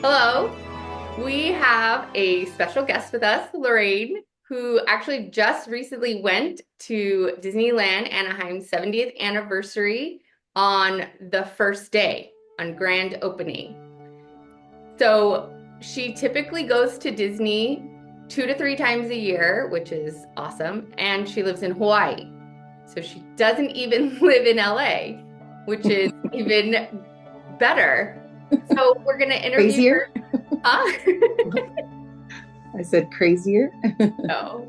Hello. We have a special guest with us, Lorraine, who actually just recently went to Disneyland Anaheim's 70th anniversary on the first day, on grand opening. So she typically goes to Disney 2 to 3 times a year, which is awesome. And she lives in Hawaii. So she doesn't even live in LA, which is even better. So we're going to interview Crazier? her. Huh? I said crazier. No.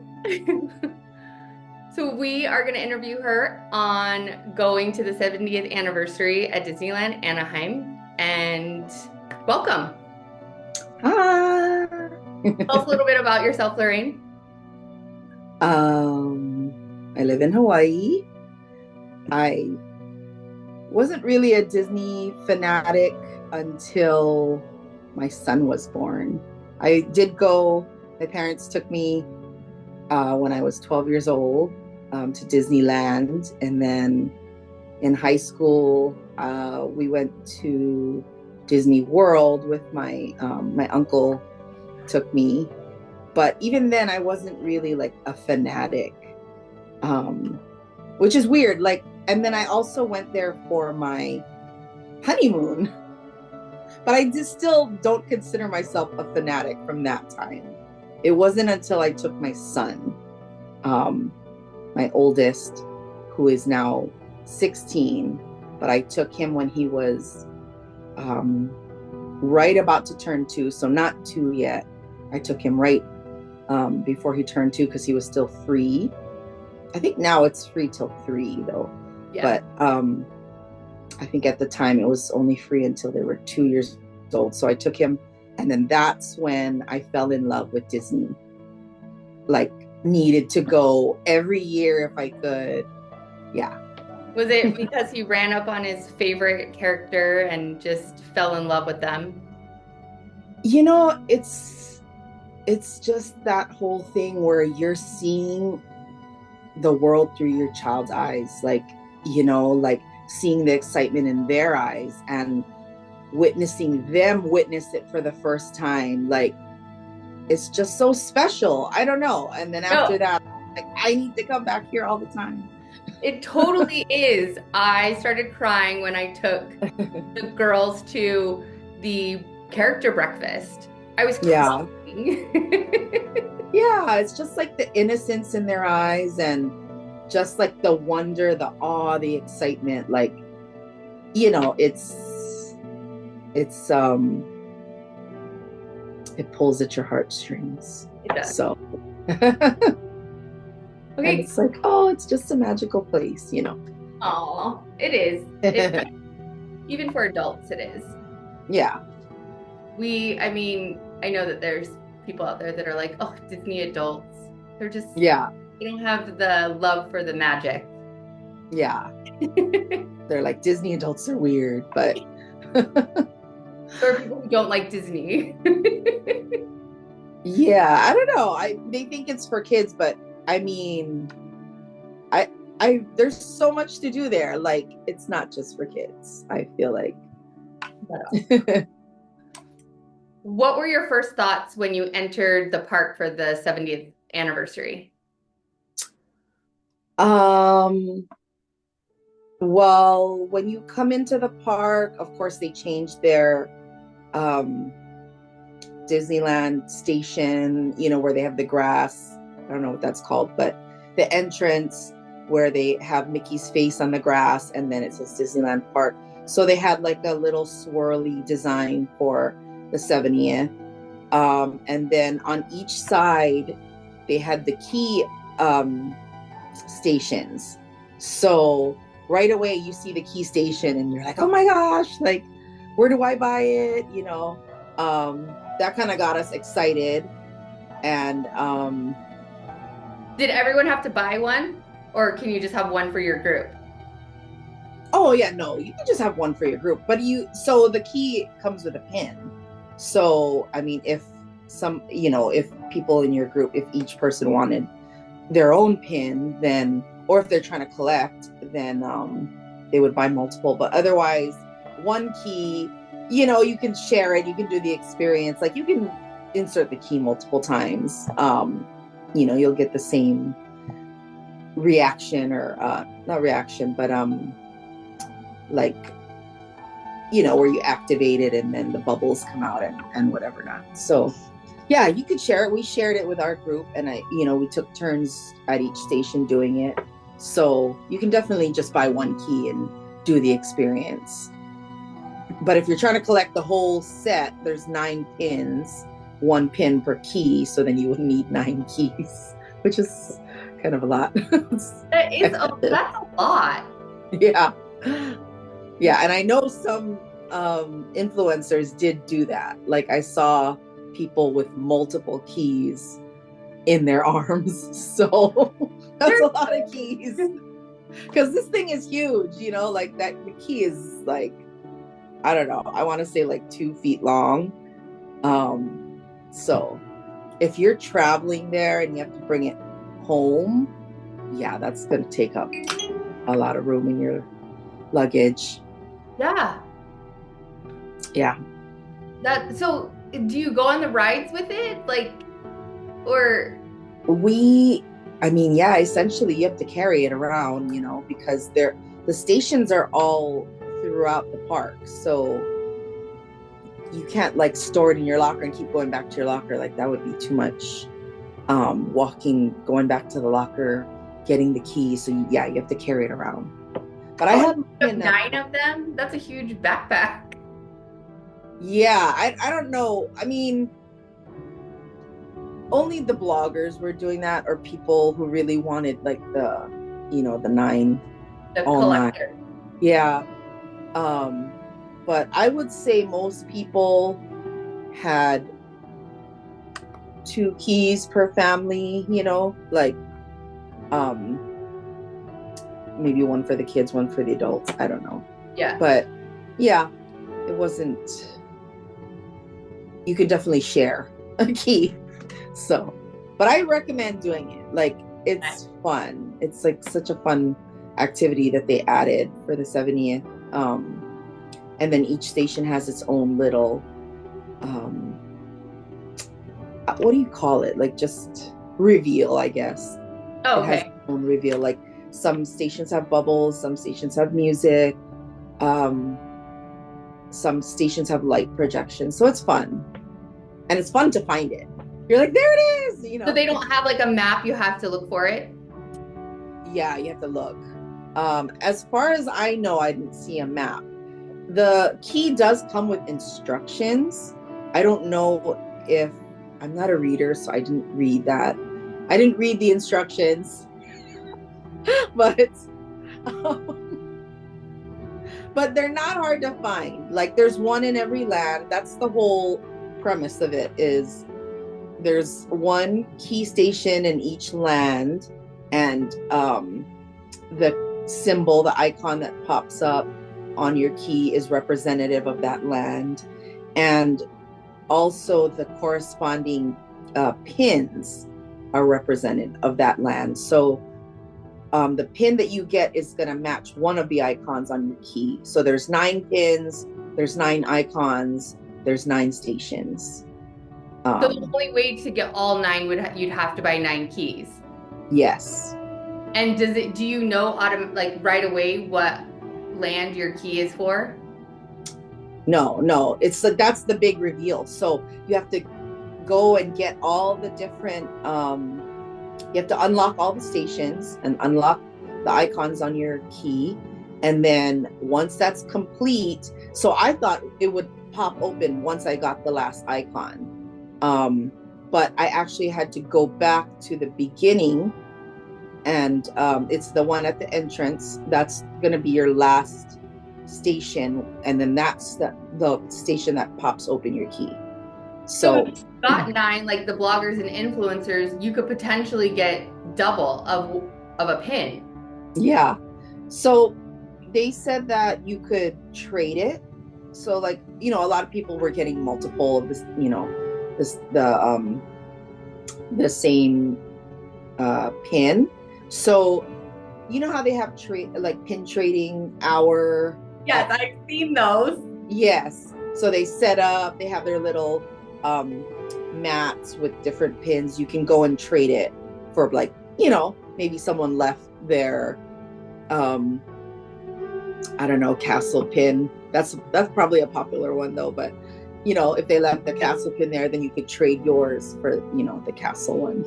So we are going to interview her on going to the 70th anniversary at Disneyland Anaheim. And welcome. Ah. Tell us a little bit about yourself, Lorraine. I live in Hawaii. I wasn't really a Disney fanatic until my son was born. I did go, my parents took me when I was 12 years old to Disneyland. And then in high school, we went to Disney World with my uncle took me. But even then, I wasn't really like a fanatic, um, which is weird. Like, and then I also went there for my honeymoon, but I just still don't consider myself a fanatic from that time. It wasn't until I took my son, um, my oldest, who is now 16, but I took him when he was um, right about to turn 2, so not 2 yet. I took him right before he turned 2 because he was still free. I think now it's free till 3 though. Yeah. But I think at the time it was only free until they were 2 years old. So I took him, and then that's when I fell in love with Disney. Like, needed to go every year if I could. Yeah. Was it because he ran up on his favorite character and just fell in love with them? You know, it's just that whole thing where you're seeing the world through your child's eyes, like, like seeing the excitement in their eyes and witnessing them witness it for the first time. Like, it's just so special. I don't know. And then after No, that, like, I need to come back here all the time. it totally is. I started crying when I took the girls to the character breakfast. I was Yeah. crying. Yeah, it's just like the innocence in their eyes and just like the wonder, the awe, the excitement. Like, it's it pulls at your heartstrings. It does. So and Okay. it's like, oh, it's just a magical place. Oh, it is. Even for adults, it is. Yeah. I mean, I know that there's people out there that are like, oh, Disney adults. They're just, Yeah. they don't have the love for the magic. Yeah. They're like, Disney adults are weird, but So are people who don't like Disney. yeah, I don't know. They think it's for kids, but I mean, I there's so much to do there. Like, it's not just for kids, I feel like. What were your first thoughts when you entered the park for the 70th anniversary? um well, when you come into the park, of course they changed their um Disneyland station, where they have the grass. I don't know what that's called, but the entrance where they have Mickey's face on the grass and then it says Disneyland Park. So they had like a little swirly design for the 70th. And then on each side, they had the key stations. So right away, you see the key station and you're like, oh my gosh, like, where do I buy it? That kind of got us excited. And Did everyone have to buy one, or can you just have one for your group? oh yeah, no, you can just have one for your group. But so the key comes with a pin. So I mean, if people in your group, if each person wanted their own pin, then, or if they're trying to collect, then they would buy multiple. But otherwise, one key, you can share it, you can do the experience, like you can insert the key multiple times. You'll get the same reaction, or not reaction, but like, where you activate it and then the bubbles come out and whatever not. So yeah, you could share it. We shared it with our group, and we took turns at each station doing it. So you can definitely just buy one key and do the experience. But if you're trying to collect the whole set, there's 9 pins, 1 pin per key. So then you would need 9 keys, which is kind of a lot. That's a lot. Yeah. Yeah. And I know some influencers did do that. Like I saw people with multiple keys in their arms. So that's a lot of keys. Because this thing is huge, like that the key is like, I don't know, I want to say like 2 feet long. So if you're traveling there and you have to bring it home, yeah, that's going to take up a lot of room in your luggage. Yeah. Yeah. So do you go on the rides with it? Like, or yeah, essentially you have to carry it around, because the stations are all throughout the park. So you can't like store it in your locker and keep going back to your locker. Like that would be too much walking, going back to the locker, getting the key. So yeah, you have to carry it around. But I had 9 of them. That's a huge backpack. Yeah, I don't know. I mean, only the bloggers were doing that, or people who really wanted like the 9, The all 9. collector. Yeah. But I would say most people had 2 keys per family, like maybe one for the kids, one for the adults. I don't know. Yeah. But yeah, it wasn't, you could definitely share a key. So, but I recommend doing it. Like it's fun. It's like such a fun activity that they added for the 70th. And then each station has its own little, what do you call it? Like just reveal, I guess. Oh, it has its own reveal. Like some stations have bubbles, some stations have music, some stations have light projections. So it's fun. And it's fun to find it. You're like, there it is, So they don't have like a map, you have to look for it? Yeah, you have to look. As far as I know, I didn't see a map. The key does come with instructions. I don't know if, I'm not a reader, so I didn't read that. I didn't read the instructions, but they're not hard to find. Like there's one in every land. That's the whole premise of it, is there's one key station in each land, and the symbol, the icon that pops up on your key is representative of that land, and also the corresponding pins are representative of that land. So the pin that you get is going to match one of the icons on your key. So there's 9 pins, there's 9 icons, there's 9 stations. So the only way to get all 9 you'd have to buy 9 keys. Yes. And do you know like right away what land your key is for? No. It's like, that's the big reveal. So you have to go and get all the different, you have to unlock all the stations and unlock the icons on your key. And then once that's complete, so I thought it would pop open once I got the last icon. But I actually had to go back to the beginning, and it's the one at the entrance. That's going to be your last station. And then that's the station that pops open your key. So if you got 9, like the bloggers and influencers, you could potentially get double of a pin. Yeah. So they said that you could trade it. So like, a lot of people were getting multiple of this, the same pin. So you know how they have like pin trading hour, Yes, I've seen those. Yes. So they set up, they have their little um mats with different pins. You can go and trade it for like, maybe someone left their um I don't know, castle pin. That's probably a popular one though, but if they left the castle pin there, then you could trade yours for, the castle one.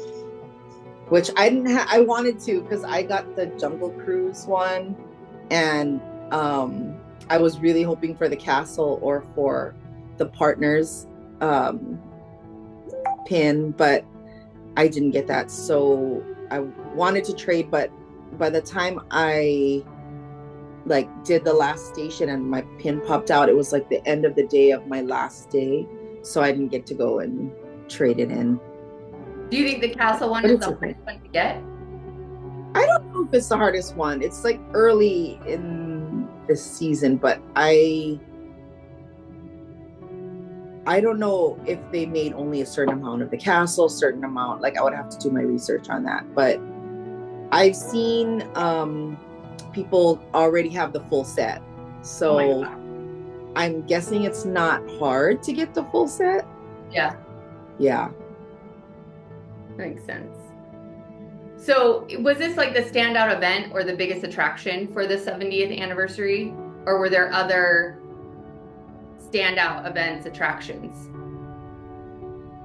Which I didn't have I wanted to because I got the Jungle Cruise one and I was really hoping for the castle or for the partners um pin, but I didn't get that. So I wanted to trade, but by the time I like did the last station and my pin popped out, it was like the end of the day of my last day. So I didn't get to go and trade it in. Do you think the castle one But is it's the okay. hardest one to get? I don't know if it's the hardest one. It's like early in the season, but I don't know if they made only a certain amount of the castle, certain amount. Like I would have to do my research on that. But I've seen people already have the full set. Oh my So God. I'm guessing it's not hard to get the full set. Yeah, Yeah. that makes sense. So, was this like the standout event or the biggest attraction for the 70th anniversary? Or were there other standout events, attractions?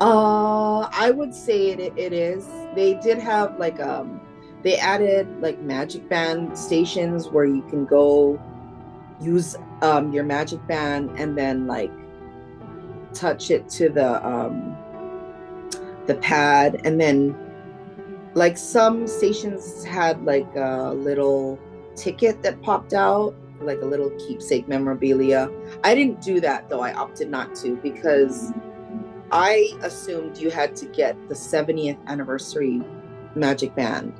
I would say it is. They did have like they added like magic band stations where you can go use your magic band and then like touch it to the pad, and then like some stations had like a little ticket that popped out, like a little keepsake memorabilia. I didn't do that though. I opted not to because I assumed you had to get the 70th anniversary magic band,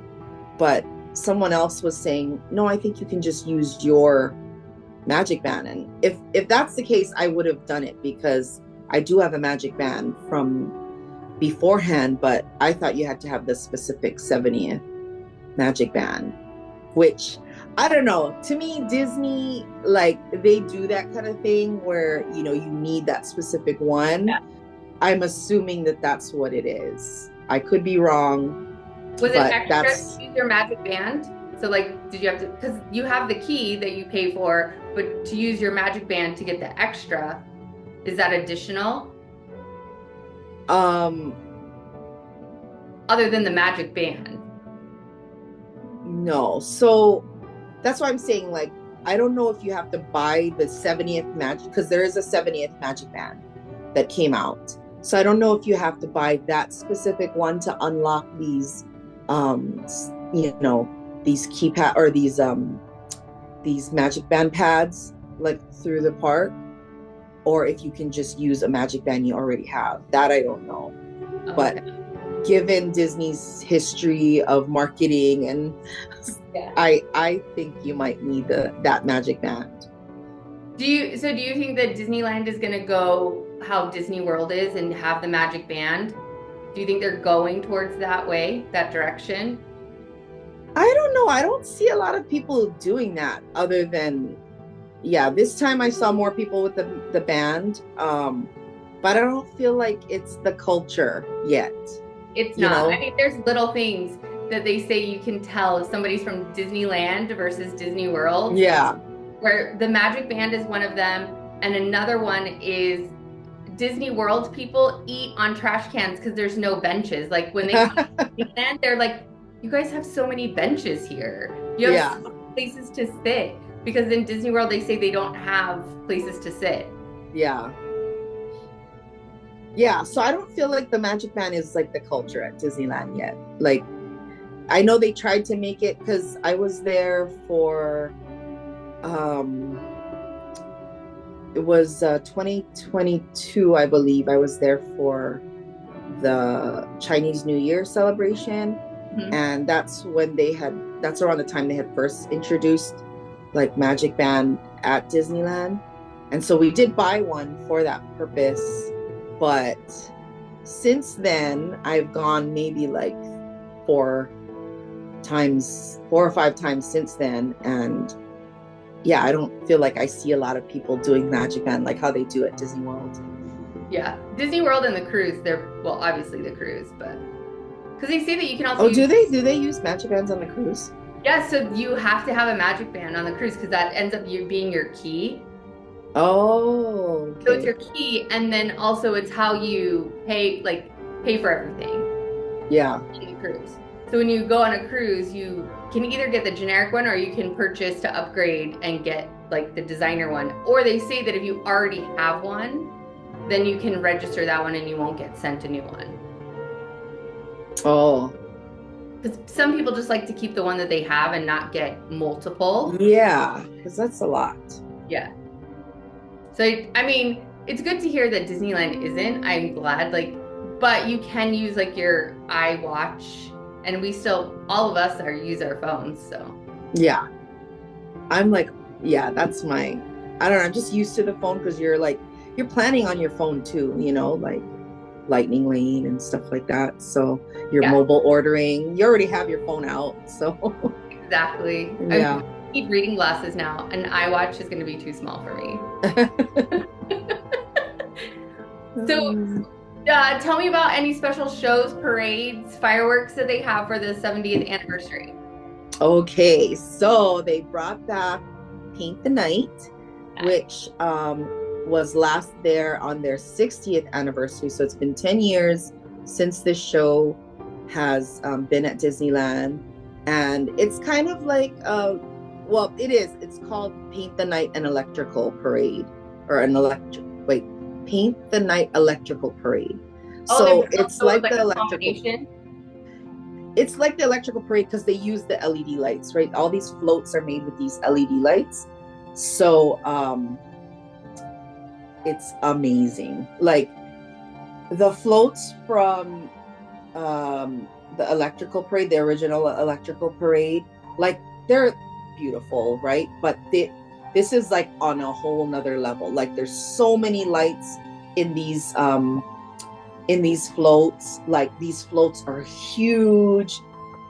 but someone else was saying, no, I think you can just use your magic band. And if that's the case, I would have done it because I do have a magic band from beforehand, but I thought you had to have the specific 70th magic band, which I don't know. To me, Disney, like they do that kind of thing where, you need that specific one. Yeah. I'm assuming that that's what it is. I could be wrong, Was it but extra to that's use your magic band? So, like, did you have to, because you have the key that you pay for, but to use your magic band to get the extra, is that additional um other than the magic band? no. So that's why I'm saying like I don't know if you have to buy the 70th magic because there is a 70th magic band that came out. So I don't know if you have to buy that specific one to unlock these um these keypad or these magic band pads like through the park, or if you can just use a magic band you already have. That I don't know. Oh, But okay. given Disney's history of marketing and Yeah. I think you might need that magic band. So do you think that Disneyland is going to go how Disney World is and have the magic band? Do you think they're going towards that way, that direction? I don't know. I don't see a lot of people doing that other than yeah, this time I saw more people with the band. But I don't feel like it's the culture yet, It's you not. I know? mean, there's little things that they say you can tell if somebody's from Disneyland versus Disney World, Yeah. where the magic band is one of them, and another one is Disney World people eat on trash cans because there's no benches. Like when they come to Disneyland, they're like, you guys have so many benches here. You have Yeah. so many places to sit. Because in Disney World, they say they don't have places to sit. Yeah. Yeah. So I don't feel like the Magic Man is like the culture at Disneyland yet. Like I know they tried to make it because I was there for um it was 2022, I believe. I was there for the Chinese New Year celebration. Mhm. And that's around the time they had first introduced like Magic Band at Disneyland. And so we did buy one for that purpose. But since then, I've gone maybe like four or five times since then. And yeah, I don't feel like I see a lot of people doing Magic Band like how they do at Disney World. Yeah, Disney World and the cruise, they're, well, obviously the cruise, but because they say that you can also Oh, use, do they use Magic Bands on the cruise? yeah, so you have to have a magic band on the cruise because that ends up you being your key. Oh, So it's okay. your key, and then also it's how you pay, like pay for everything Yeah. in the cruise. So when you go on a cruise, you can either get the generic one or you can purchase to upgrade and get like the designer one. Or they say that if you already have one, then you can register that one and you won't get sent a new one. Oh, Because some people just like to keep the one that they have and not get multiple. yeah, because that's a lot. Yeah. So I mean, it's good to hear that Disneyland isn't. I'm glad, like, but you can use like your iWatch, and we still, all of us are use our phones. So Yeah. I'm like, yeah, that's my, I don't know, I'm just used to the phone because you're like, you're planning on your phone too, you know, like Lightning Lane and stuff like that. So you're yeah, mobile ordering, you already have your phone out. So exactly. I mean, yeah. I need reading glasses now, and iWatch is going to be too small for me. So, tell me about any special shows, parades, fireworks that they have for the 70th anniversary. Okay, so they brought back Paint the Night, Nice. which was last there on their 60th anniversary. So it's been 10 years since this show has been at Disneyland. And it's kind of like, well, it is. It's called Paint the Night an Electrical Parade, or an electric, wait, Paint the Night Electrical Parade. Oh, they So brought it's those like like the a electrical combination. it's like the electrical parade because they use the LED lights, right? All these floats are made with these LED lights. So it's amazing. Like the floats from the electrical parade, the original electrical parade, like they're beautiful, right? But this is like on a whole nother level. Like there's so many lights in these floats. Like these floats are huge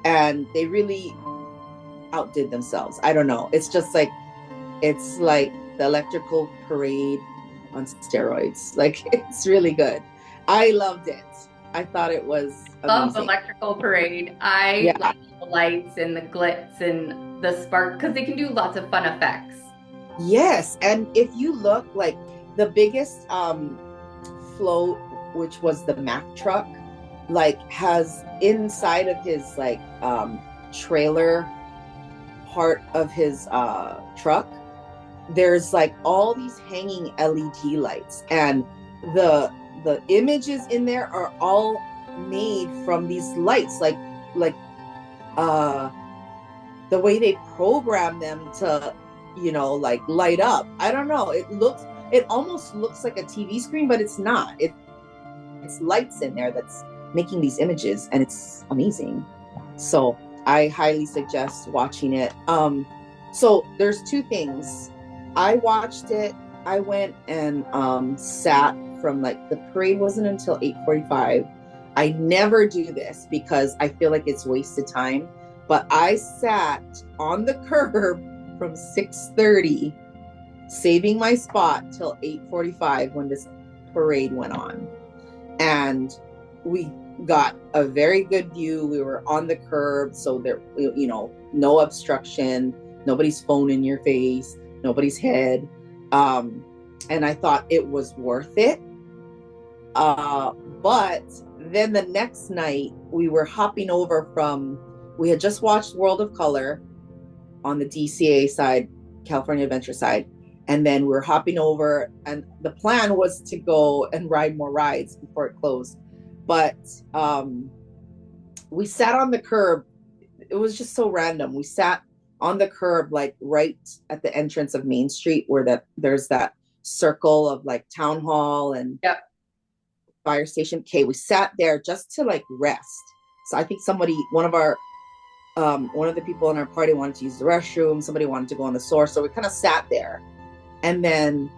and they really outdid themselves. I don't know. It's like the electrical parade on steroids. Like it's really good. I loved it. I thought it was Love the amazing. electrical parade. I Yeah. love the lights and the glitz and the spark because they can do lots of fun effects. Yes. And if you look like the biggest float, which was the Mack truck, like has inside of his like trailer part of his truck, there's like all these hanging LED lights, and the the images in there are all made from these lights, like uh the way they program them to, you know, like light up. I don't know, it almost looks like a TV screen, but it's not. It's lights in there that's making these images, and it's amazing. So I highly suggest watching it. So there's two things. I watched it. I went and sat from, like, the parade wasn't until 8:45. I never do this because I feel like it's wasted time, but I sat on the curb from 6:30, saving my spot till 8:45 when this parade went on. And we got a very good view. We were on the curb, so there, you know, no obstruction, nobody's phone in your face, nobody's head. Um, and I thought it was worth it. But then the next night, we were hopping over from, we had just watched World of Color on the DCA side, California Adventure side. And then we're hopping over, and the plan was to go and ride more rides before it closed. But we sat on the curb. It was just so random. We sat on the curb, like right at the entrance of Main Street, where there's that circle of like town hall and Yep. fire station. Okay, we sat there just to like rest. So I think one of the people in our party wanted to use the restroom. Somebody wanted to go on the source. So we kind of sat there. And then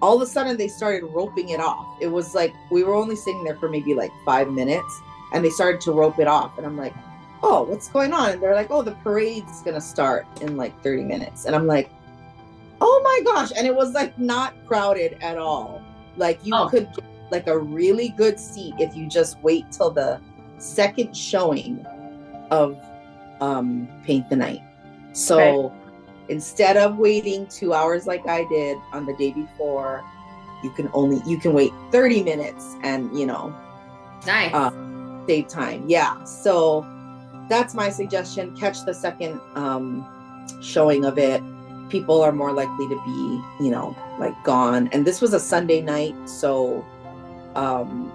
all of a sudden they started roping it off. It was like we were only sitting there for maybe like 5 minutes, and they started to rope it off. And I'm like, oh, what's going on? And they're like, oh, the parade's gonna start in like 30 minutes. And I'm like, my gosh. And it was like not crowded at all. Like you Oh, could get like a really good seat if you just wait till the second showing of Paint the Night. okay. So instead of waiting 2 hours like I did on the day before, you can wait 30 minutes and Nice. save time. Yeah. So that's my suggestion. Catch the second showing of it. People are more likely to be, like gone. And this was a Sunday night, so um,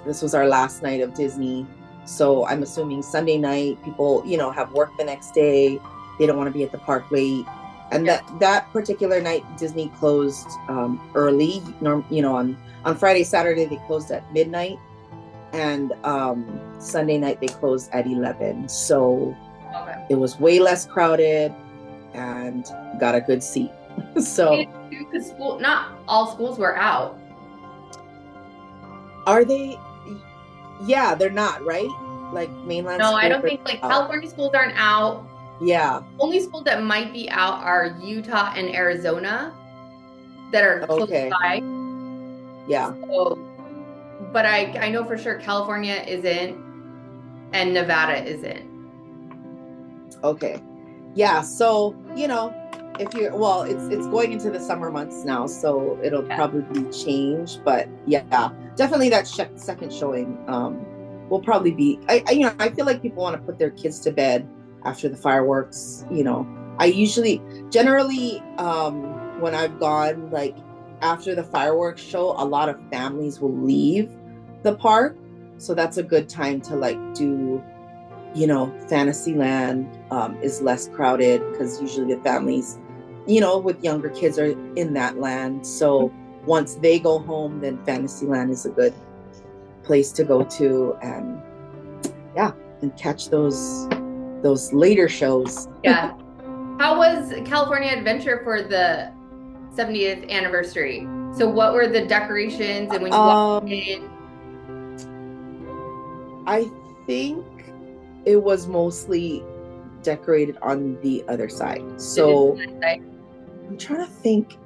this was our last night of Disney. So I'm assuming Sunday night people, have work the next day. They don't want to be at the park late. And Yeah. that particular night, Disney closed early. On Friday, Saturday they closed at midnight, and Sunday night they closed at 11. So Okay. it was way less crowded and got a good seat. So Because not all schools were out. are they? Yeah, they're not, right? Like mainland No, I schools don't are think like out. California schools aren't out. Yeah. Only schools that might be out are Utah and Arizona that are close Okay. by. Yeah. So, but I know for sure California isn't and Nevada isn't. Okay. Yeah. So, if you're it's going into the summer months now, so it'll Yeah. probably change. But yeah, definitely that second showing will probably be. I feel like people want to put their kids to bed after the fireworks. I generally when I've gone like after the fireworks show, a lot of families will leave the park, so that's a good time to like do Fantasyland is less crowded because usually the families, with younger kids are in that land. So once they go home, then Fantasyland is a good place to go to, and yeah, and catch those later shows. Yeah. How was California Adventure for the 70th anniversary? So what were the decorations and when you walked in? I think it was mostly decorated on the other side. So I'm trying to think.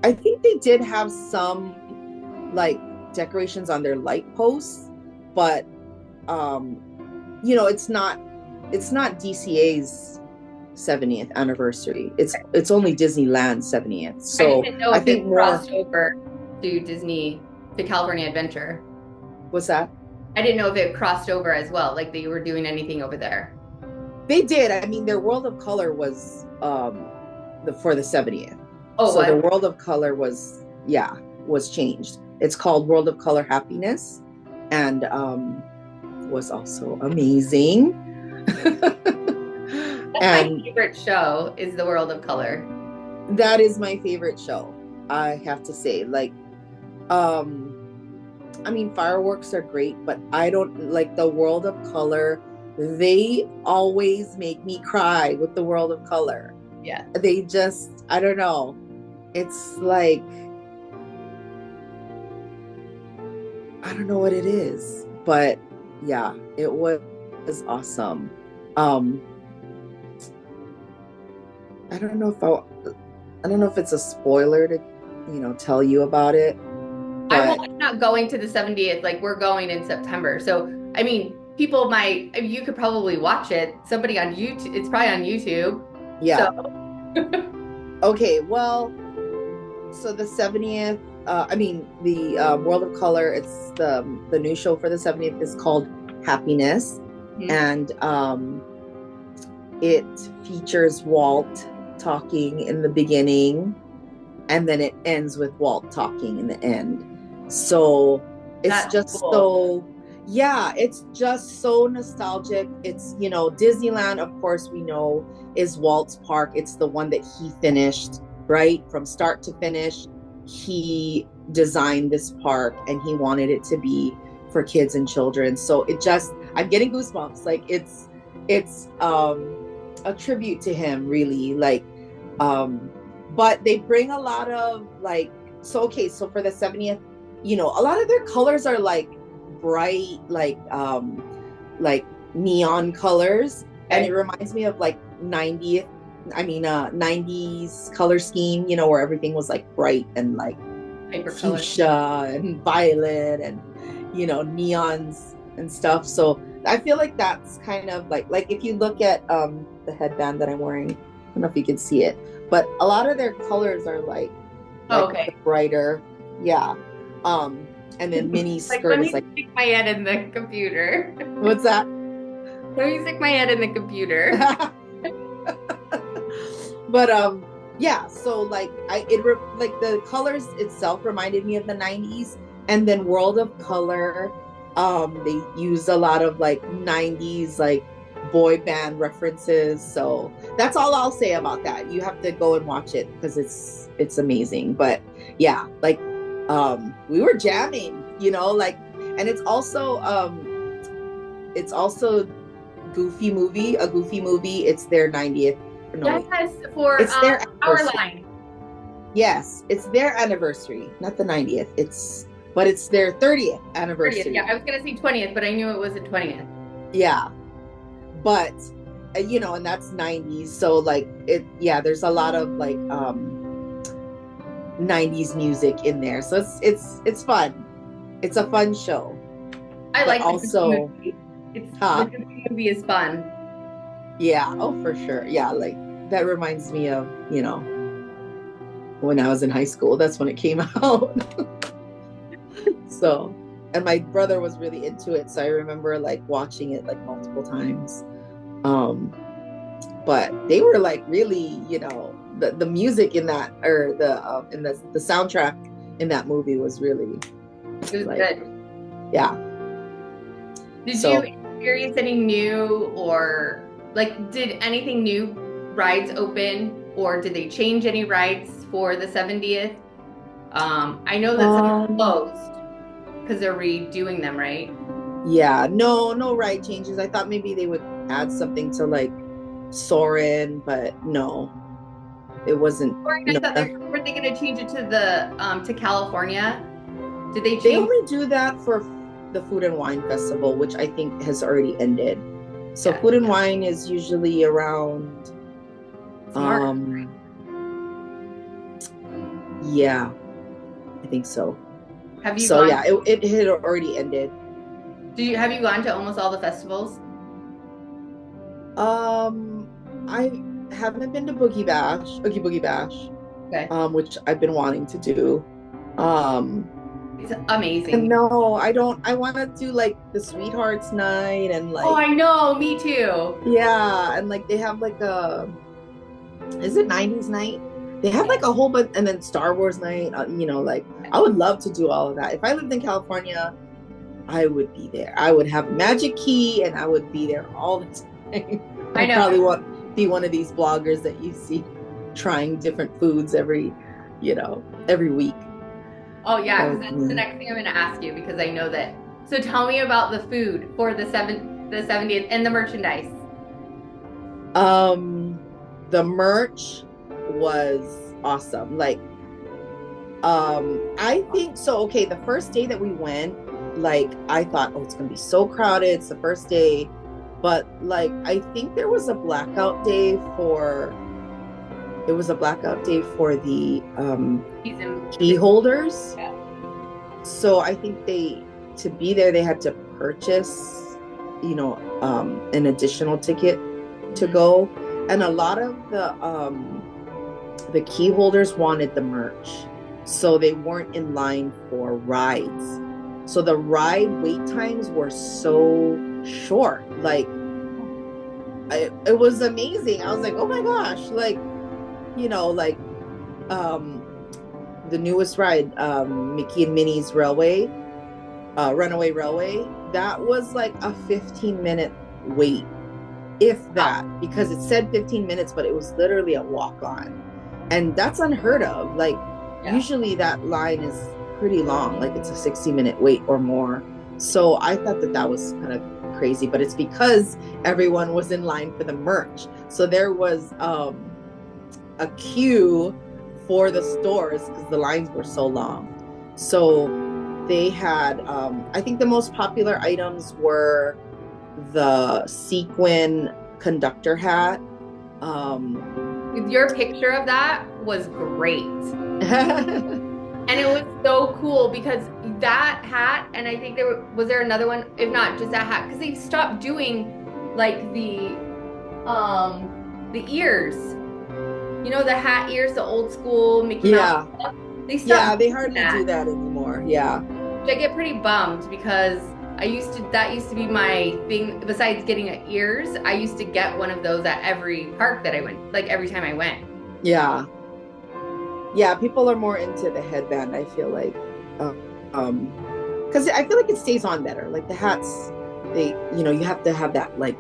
I think they did have some like decorations on their light posts, but it's not DCA's 70th anniversary. It's only Disneyland 70th. I So didn't know I if think it more. crossed over to Disney, to California Adventure. What's that? I didn't know if it crossed over as well, like they were doing anything over there. They did. I mean, their World of Color was for the 70th. Oh, So the what? World of Color was changed. It's called World of Color Happiness, and was also amazing. That's my And favorite show is The World of Color. that is my favorite show, I have to say. Like, I mean, fireworks are great, but I don't like the World of Color. They always make me cry with the World of Color. Yeah. They just, I don't know. It's like, I don't know what it is, but yeah, it was awesome. Um, I don't know if it's a spoiler to, tell you about it, but I'm not going to the 70th, like we're going in September. So, I mean, you could probably watch it. Somebody on YouTube, it's probably on YouTube. yeah. So, Okay, well, so the 70th, the World of Color, it's the new show for the 70th is called Happiness. Mhm. And it features Walt talking in the beginning, and then it ends with Walt talking in the end. So it's That's just cool. so, yeah, it's just so nostalgic. It's, Disneyland, of course, we know is Walt's park. It's the one that he finished, right? From start to finish. He designed this park and he wanted it to be for kids and children. So I'm getting goosebumps. Like it's a tribute to him, really. Like, but they bring a lot of like, so for the 70th, a lot of their colors are like bright, like neon colors. Okay. And it reminds me of like 90th 90s color scheme, where everything was like bright and like Hypercolor. fuchsia and violet and, neons and stuff. So I feel like that's kind of like if you look at the headband that I'm wearing, I don't know if you can see it, but a lot of their colors are like Oh, the okay. brighter. Yeah. And then mini Like, let skirt is me like, stick my head in the computer. what's that? Let me stick my head in the computer. But yeah, so like like the colors itself reminded me of the 90s, and then World of Color, they use a lot of like 90s like boy band references. So that's all I'll say about that. You have to go and watch it because it's amazing. But yeah, like we were jamming, like, and it's also a goofy movie. It's their 90th. No, wait. Yes, for It's their our anniversary. line. Yes, it's their anniversary, not the 90th. But it's their 30th 30th. Yeah, anniversary. I was gonna say 20th, but I knew it was the 20th. Yeah, but and that's 90s. So like yeah, there's a lot of like 90s music in there. So it's fun. It's a fun show. I But like the Goofy also, movie. It's the huh? Goofy movie is fun. Yeah, oh for sure. Yeah, like that reminds me of, when I was in high school. That's when it came out. So, and my brother was really into it, so I remember like watching it like multiple times. Um, but they were like really, the music in that, or the soundtrack in that movie was really It was like, good. yeah. Did you So, experience any new or like did anything new rides open or did they change any rides for the 70th? I know that some are um, closed because they're redoing them, right? yeah, no ride changes. I thought maybe they would add something to like Soren, but no, it wasn't. Or I No, thought were they going to change it to California? Did they they change? only do that for the Food and Wine Festival, which I think has already ended. So Yeah, Food and Wine is usually around, it's March. um, yeah, I think so. Have you So gone? yeah, it had already ended. Have you gone to almost all the festivals? Um, I haven't been to Oogie Boogie Bash, Okay, which I've been wanting to do. Um, it's and amazing. no, I don't. I want to do like the Sweethearts Night and Oh, like, I know, me too. yeah, and like they have like is it 90s night? They have like a whole bunch, and then Star Wars night. Like I would love to do all of that. If I lived in California, I would be there. I would have a magic key, and I would be there all the time. I I'd know. probably want be one of these bloggers that you see trying different foods every week. Oh yeah, That because would that's the be next thing I'm going to ask you because I know that. So tell me about the food for the 70th and the merchandise. um the merch was awesome. Like I think so. Okay, the first day that we went, like I thought, oh, it's gonna be so crowded. It's the first day, but like I think there was a blackout day for the Season key ticket. holders. Yeah. So I think to be there they had to purchase, an additional ticket to Mhm. go, and a lot of the key holders wanted the merch, so they weren't in line for rides. So the ride wait times were so short. Like it was amazing. I was like, oh my gosh, like like um the newest ride, Mickey and Minnie's Runaway Railway. That was like a 15-minute wait, if Wow. that, because it said 15 minutes, but it was literally a walk on. And that's unheard of. Like, Yeah. usually that line is pretty long, like it's a 60-minute wait or more. So I thought that was kind of crazy, but it's because everyone was in line for the merch. So there was a queue for the stores because the lines were so long. So they had, I think the most popular items were the sequin conductor hat, Your picture of that was great. And it was so cool because that hat, and I think was there another one, if not just that hat, because they stopped doing like the ears. You know, the hat ears, the old school Mickey Mouse Yeah. stuff. They Yeah, stopped they doing hardly do that. that anymore. Yeah. Which I get pretty bummed because that used to be my thing. Besides getting ears, I used to get one of those at every park that I went, like every time I went. Yeah. Yeah, people are more into the headband, I feel like. Uh, um, because I feel like it stays on better. Like the hats, you have to have that like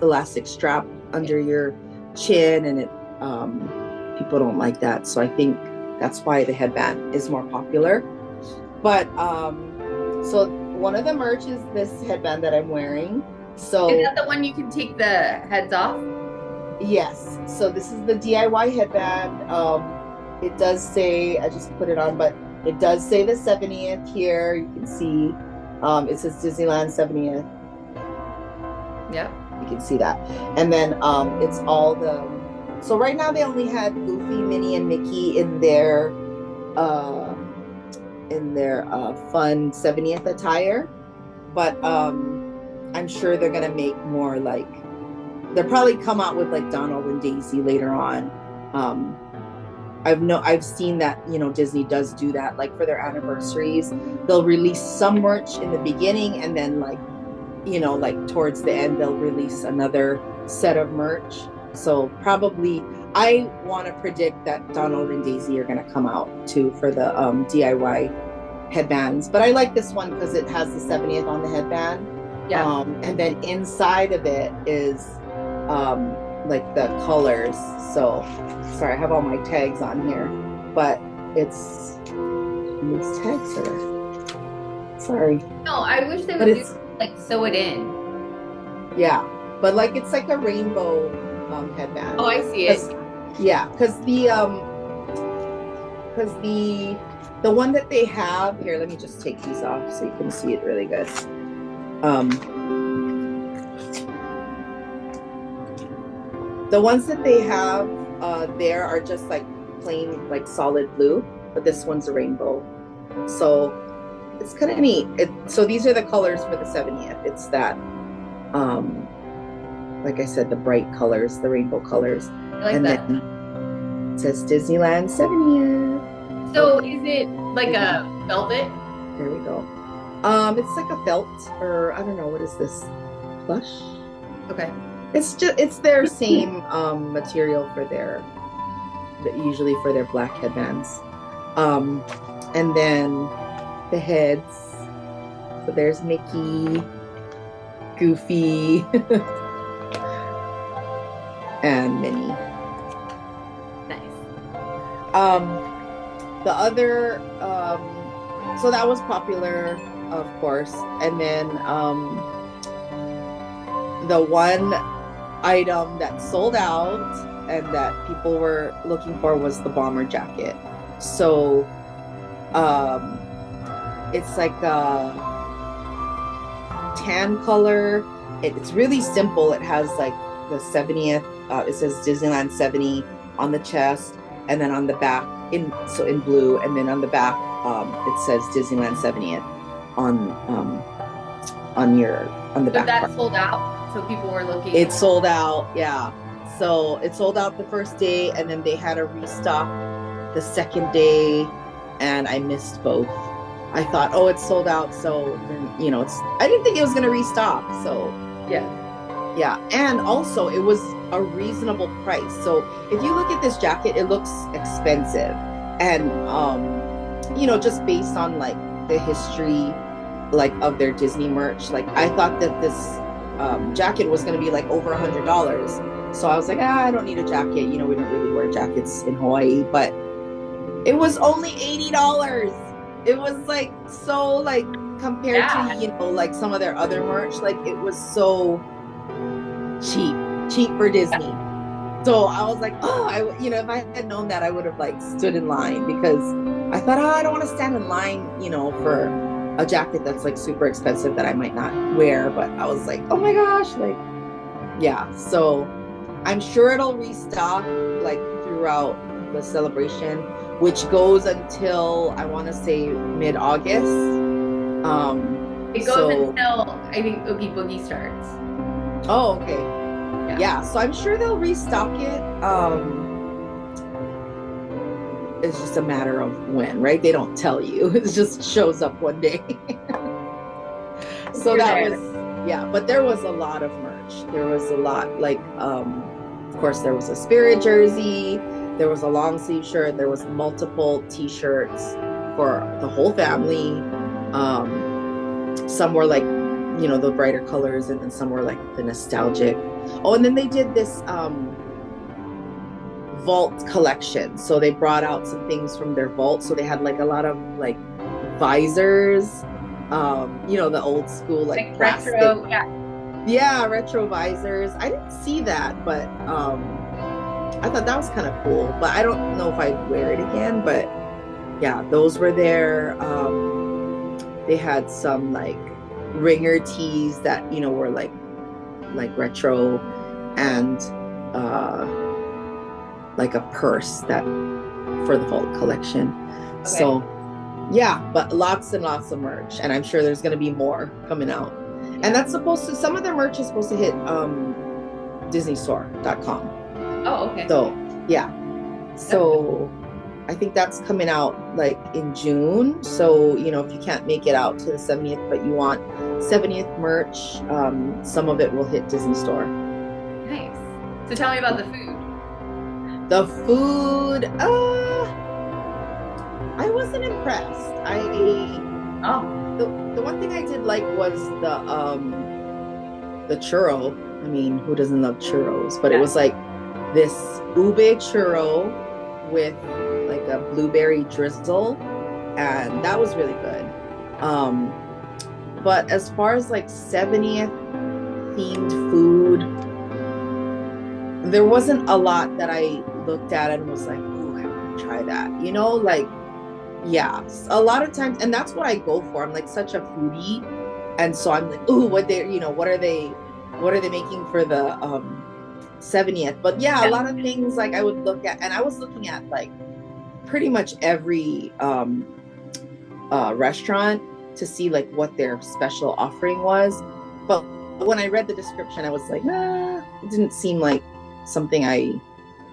elastic strap Yeah. under your chin, and it people don't like that. So I think that's why the headband is more popular. But so one of the merch is this headband that I'm wearing. Is So that the one you can take the heads off? yes, so this is the DIY headband. It does say, I just put it on, but it does say the 70th here. You can see it says Disneyland 70th. Yep. You can see that. And then it's all so right now they only had Goofy, Minnie, and Mickey uh in their fun 70th attire. But I'm sure they're gonna make more like they'll probably come out with like Donald and Daisy later on. Um, I've seen that Disney does do that, like for their anniversaries they'll release some merch in the beginning, and then like towards the end they'll release another set of merch. So probably I want to predict that Donald and Daisy are going to come out too for the DIY headbands. But I like this one because it has the 70th on the headband. Yeah. And then inside of it is like the colors. So sorry, I have all my tags on here, but it's these tags are sorry, No, I wish they but would do it's like sew it in. yeah, but like it's like a rainbow headband. Oh, I see it. Yeah, because the one that they have here, let me just take these off so you can see it really good. Um, the ones that they have there are just like plain like solid blue, but this one's a rainbow. So it's kind of neat. So these are the colors for the 70th. It's that like I said, the bright colors, the rainbow colors. I like And that. then it says Disneyland 70th. So is it like a velvet? There we go. It's like a felt, or I don't know, what is this? Plush? Okay. It's their same material for usually for their black headbands. And then the heads. So there's Mickey, Goofy, and Minnie. Nice. The other so that was popular, of course. And then the one item that sold out and that people were looking for was the bomber jacket. So it's like a tan color. It's really simple. It has like the 70th, it says Disneyland 70 on the chest, and then on the back in blue, and then on the back it says Disneyland 70th on the But back that part. sold out, so people were looking. It sold out, yeah. So it sold out the first day, and then they had a restock the second day, and I missed both. I thought, oh, it's sold out, so I didn't think it was gonna restock. So yeah, and also it was a reasonable price. So if you look at this jacket, it looks expensive, and just based on like the history like of their Disney merch, like I thought that this jacket was going to be like over $100. So I was like, I don't need a jacket. We don't really wear jackets in Hawaii, but it was only $80. It was like so like compared to like some of their other merch, like it was so cheap for Disney. So I was like, oh, if I had known that, I would have like stood in line, because I thought, I don't want to stand in line, for a jacket that's like super expensive that I might not wear. But I was like, oh my gosh, like, yeah. So I'm sure it'll restock like throughout the celebration, which goes until I want to say mid-August. It goes So until I think Oogie Boogie starts. oh, okay. Yeah. Yeah, so I'm sure they'll restock it. It's just a matter of when, right? They don't tell you. It just shows up one day. So You're that there. was, yeah, but there was a lot of merch. There was a lot, like of course there was a Spirit jersey, there was a long sleeve shirt, there was multiple t-shirts for the whole family. Some were like, the brighter colors, and then some were like the nostalgic. Oh, and then they did this vault collection. So they brought out some things from their vault. So they had like a lot of like visors, the old school like plastic. Retro, yeah. Yeah, retro visors. I didn't see that, but I thought that was kind of cool. But I don't know if I'd wear it again. But yeah, those were there. They had some like ringer tees that were like retro, and like a purse that for the vault collection. Okay. So yeah, but lots and lots of merch, and I'm sure there's going to be more coming out. And that's some of their merch is supposed to hit disneystore.com. Oh, okay. So yeah, so I think that's coming out like in June. So if you can't make it out to the 70th, but you want 70th merch, some of it will hit Disney Store. Nice. So tell me about the food. The food, I wasn't impressed. The one thing I did like was the churro. I mean, who doesn't love churros? But it was like this ube churro with like a blueberry drizzle, and that was really good. But as far as like 70th themed food, there wasn't a lot that I looked at and was like, "Ooh, I want to try that." Like, yeah, a lot of times, and that's what I go for. I'm like such a foodie, and so I'm like, "Ooh, what are they making for the 70th?" But yeah, a lot of things like I would look at, and I was looking at like pretty much every restaurant to see like what their special offering was. But when I read the description, I was like, it didn't seem like something I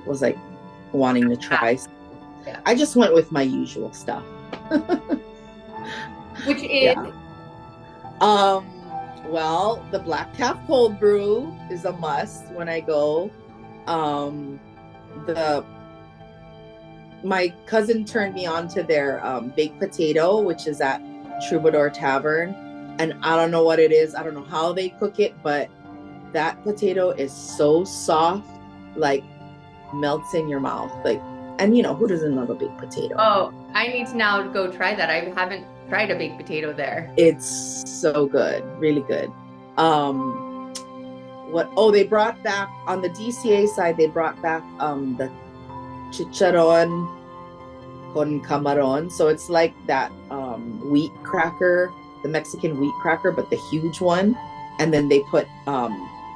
was like wanting to try. Yeah. I just went with my usual stuff. Which is? Yeah. Well, the black calf cold brew is a must when I go. My cousin turned me on to their baked potato, which is at Troubadour Tavern, and I don't know what it is. I don't know how they cook it, but that potato is so soft, like melts in your mouth, like. And who doesn't love a baked potato? Oh, I need to now go try that. I haven't tried a baked potato there. It's so good, really good. They brought back on the DCA side, they brought back the chicharron con camarón. So it's like that wheat cracker, the Mexican wheat cracker, but the huge one. And then they put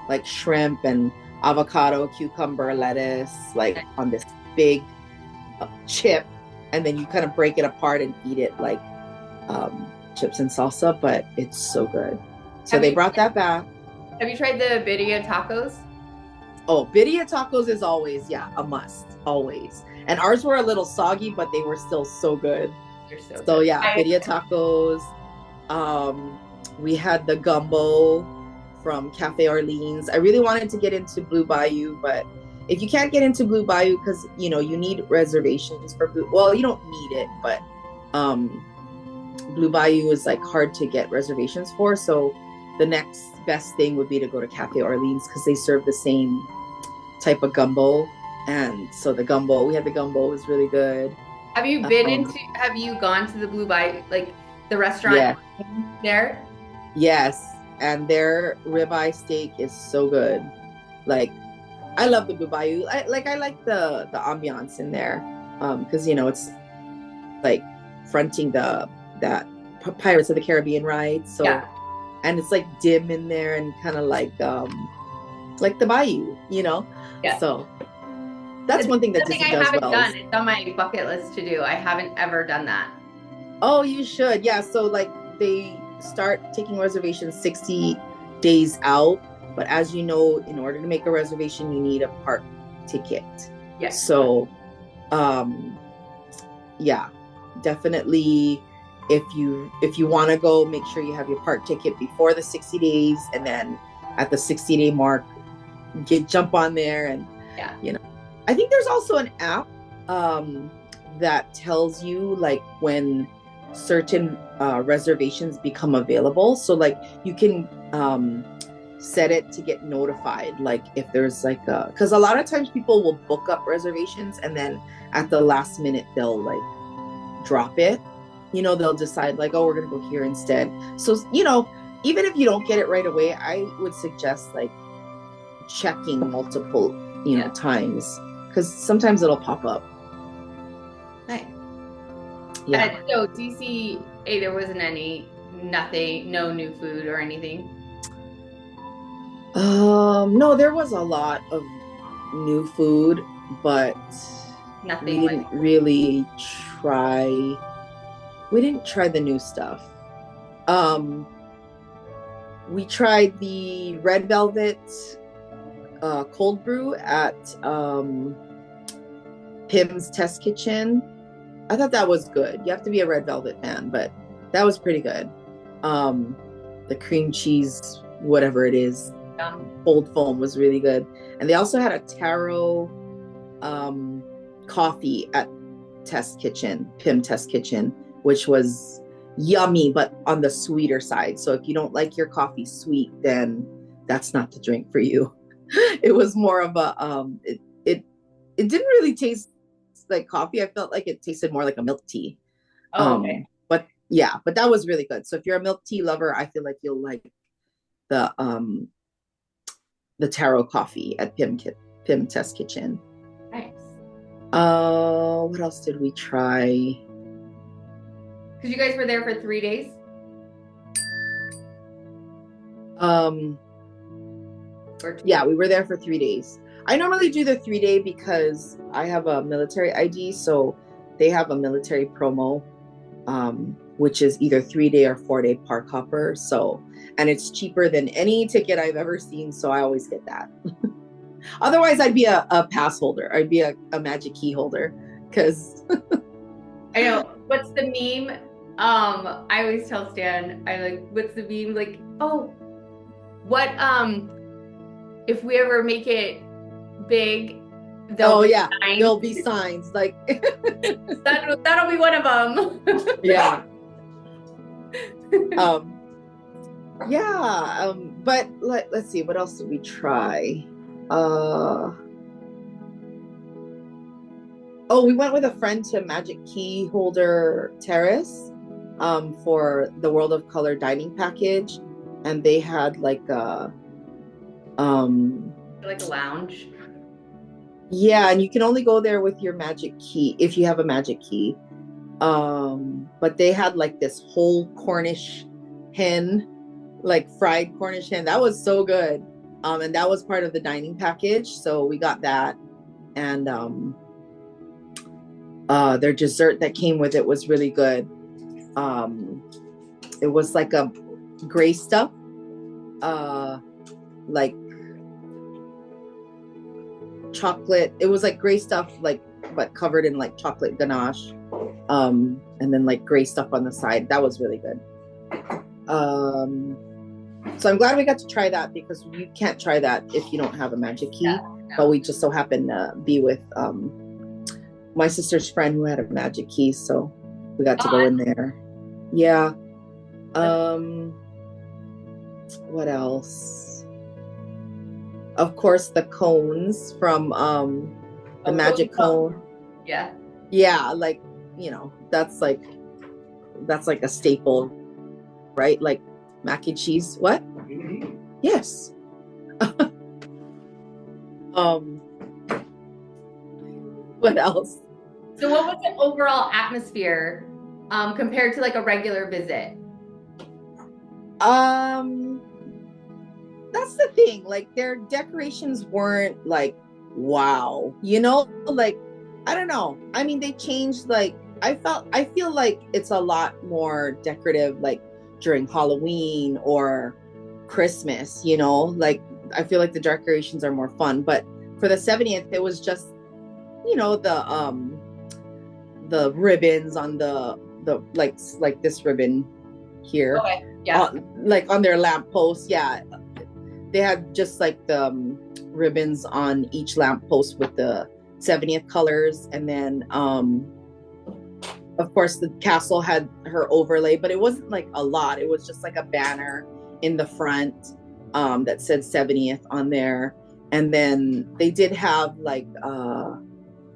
like shrimp and avocado, cucumber, lettuce, like on this big chip, and then you kind of break it apart and eat it like chips and salsa, but it's so good. So they brought that back. Have you tried the birria tacos? Oh, birria tacos is always, a must, always. And ours were a little soggy, but they were still so good. So good. Yeah, birria tacos. We had the gumbo from Cafe Orleans. I really wanted to get into Blue Bayou, but if you can't get into Blue Bayou, because you need reservations for Blue, well, you don't need it, but Blue Bayou is like hard to get reservations for. So the next best thing would be to go to Cafe Orleans, because they serve the same type of gumbo. And so we had the gumbo, it was really good. Have you gone to the Blue Bayou, like the restaurant there? Yes, and their ribeye steak is so good. Like, I love the Blue Bayou. I like the ambiance in there, because it's like fronting that Pirates of the Caribbean ride. So, and it's like dim in there and kind of like like the bayou, you know? Yeah. So that's It's one thing that something Disney I does haven't well done. is, It's on my bucket list to do. I haven't ever done that. oh, you should. Yeah. So like they start taking reservations 60 days out. But as you know, in order to make a reservation, you need a park ticket. Yes. So um yeah, definitely if you want to go, make sure you have your park ticket before the 60 days, and then at the 60-day mark, jump on there. And Yeah. you know, I think there's also an app um that tells you like when certain reservations become available, so like you can set it to get notified, like if there's like a, because a lot of times people will book up reservations and then at the last minute they'll like drop it. You know, they'll decide like, oh, we're gonna go here instead. So you know, even if you don't get it right away, I would suggest like checking multiple, Yeah. times, because sometimes it'll pop up. Nice. Yeah. So DC, there wasn't nothing, no new food or anything. No, there was a lot of new food, but we Nothing like, didn't really try we didn't try the new stuff. Um, we tried the red velvet cold brew at Pim's Test Kitchen. I thought that was good. You have to be a red velvet fan, but that was pretty good. Um, the cream cheese, whatever it is, cold foam was really good. And they also had a taro coffee at Pim Test Kitchen, which was yummy, but on the sweeter side. So if you don't like your coffee sweet, then that's not the drink for you. It was more of a it didn't really taste like coffee. I felt like it tasted more like a milk tea. oh, okay. But yeah, but that was really good. So if you're a milk tea lover, I feel like you'll like the um the taro coffee at Pim Test Kitchen. Nice. What else did we try? Because you guys were there for 3 days? Yeah, we were there for 3 days. I normally do the 3 day because I have a military ID, so they have a military promo, which is either 3 day or 4 day park hopper. So, and it's cheaper than any ticket I've ever seen, so I always get that. Otherwise, I'd be a pass holder. I'd be a magic key holder because I know. What's the meme? I always tell Stan, what's the meme? Like, oh, what, if we ever make it big, there'll be signs. There'll be signs like that'll be one of them. Yeah. But let's see, what else did we try? We went with a friend to Magic Key Holder Terrace for the World of Color dining package, and they had like a like a lounge. Yeah, and you can only go there with your magic key if you have a magic key. But they had like this whole Cornish hen, like fried Cornish hen. That was so good. And that was part of the dining package. So we got that. And their dessert that came with it was really good. It was like a gray stuff, like chocolate. It was like gray stuff, like but covered in like chocolate ganache, and then like gray stuff on the side. That was really good. So I'm glad we got to try that, because you can't try that if you don't have a magic key. Yeah, no. But we just so happened to be with my sister's friend who had a magic key, so we got to go in there. Yeah. What else? Of course, the cones from the magic cone. Yeah. Yeah, like, that's like a staple, right? Like mac and cheese. What? Mm-hmm. Yes. What else? So what was the overall atmosphere compared to like a regular visit? That's that's the thing. Like their decorations weren't like wow, you know, like I don't know. I mean, they changed like I feel like it's a lot more decorative like during Halloween or Christmas, you know? Like I feel like the decorations are more fun, but for the 70th it was just, you know, the ribbons on the like this ribbon here, Okay. Yeah. like on their lamppost. Yeah, they had just like the ribbons on each lamppost with the 70th colors, and then of course the castle had her overlay, but it wasn't like a lot. It was just like a banner in the front that said 70th on there, and then they did have like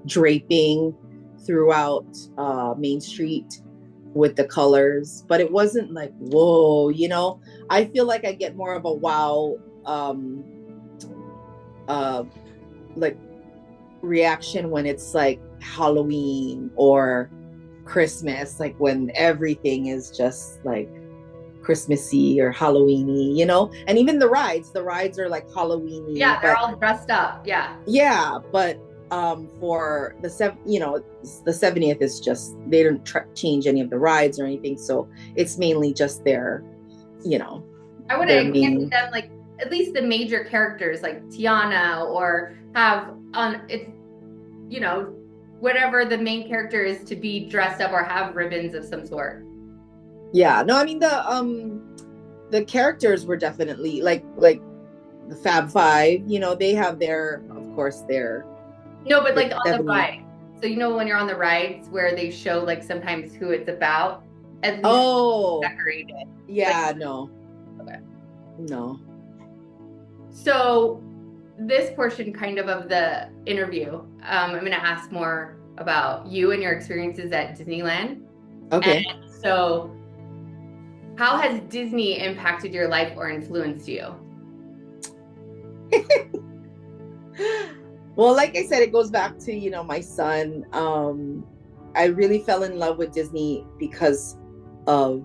draping throughout Main Street with the colors, but it wasn't like whoa, you know. I feel like I get more of a wow uh like reaction when it's like Halloween or Christmas, like when everything is just like Christmassy or Halloweeny, you know. And even the rides are like Halloweeny, Yeah, they're but all dressed up. Yeah. yeah, but for the you know, the 70th is just they didn't change any of the rides or anything, so it's mainly just their, you know, I would their have expected main. them like at least the major characters like Tiana or have on it's you know whatever the main character is to be dressed up or have ribbons of some sort. Yeah, no, I mean the characters were definitely like the Fab Five, you know, they have their, of course, No, but their like on the 70th. ride. So you know when you're on the rides where they show like sometimes who it's about, at least Oh, decorated. Like yeah, no, okay. no. So this portion kind of the interview, I'm going to ask more about you and your experiences at Disneyland. And Okay. so, how has Disney impacted your life or influenced you? Well, like I said, it goes back to, you know, my son. I really fell in love with Disney because of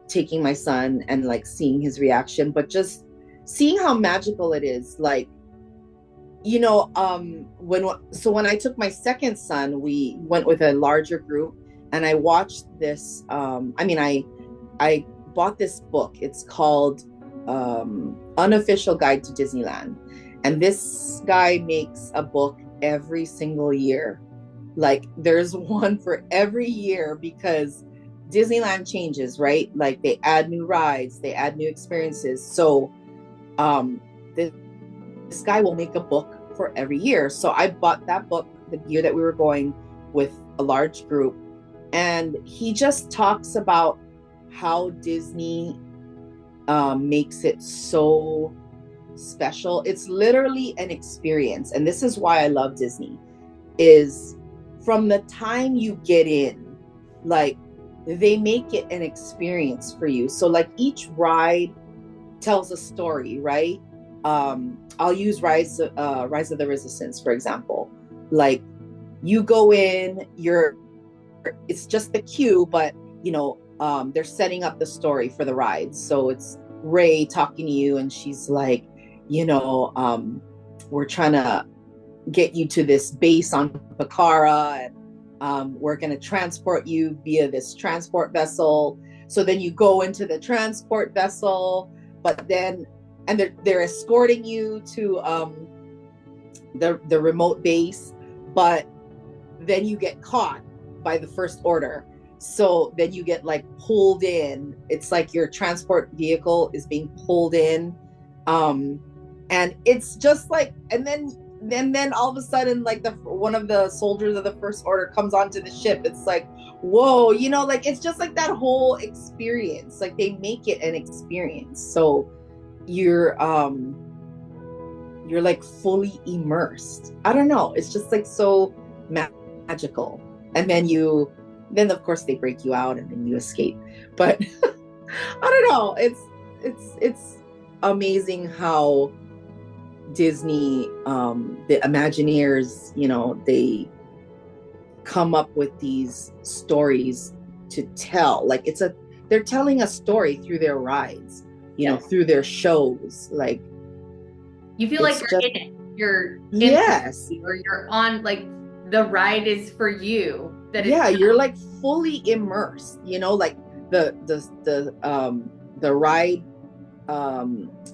taking my son and like seeing his reaction, but just seeing how magical it is. Like, you know, when I took my second son, we went with a larger group, and I watched this. I bought this book. It's called Unofficial Guide to Disneyland, and this guy makes a book every single year. Like there's one for every year because Disneyland changes, right? Like they add new rides, they add new experiences. So um, this guy will make a book for every year. So I bought that book the year that we were going with a large group. And he just talks about how Disney makes it so special. It's literally an experience. And this is why I love Disney, is from the time you get in, like they make it an experience for you. So like each ride tells a story, right? I'll use Rise of the Resistance, for example. Like you go in, it's just the queue, but you know, they're setting up the story for the rides. So it's Ray talking to you, and she's like, you know, we're trying to get you to this base on Bakara, and we're going to transport you via this transport vessel. So then you go into the transport vessel, but then and they're escorting you to the remote base, but then you get caught by the First Order. So then you get like pulled in. It's like your transport vehicle is being pulled in, and it's just like, and then all of a sudden, like one of the soldiers of the First Order comes onto the ship. It's like, whoa, you know, like it's just like that whole experience. Like they make it an experience. So you're like fully immersed. I don't know. It's just like so magical. And then of course they break you out and then you escape. But I don't know. It's amazing how Disney, the Imagineers, you know, they come up with these stories to tell. Like they're telling a story through their rides. Yes. through their shows. Like, You feel like it's you're just, in it. You're in yes. it, or you're on, like, the ride is for you. That it's Yeah, not. you're like fully immersed, like the ride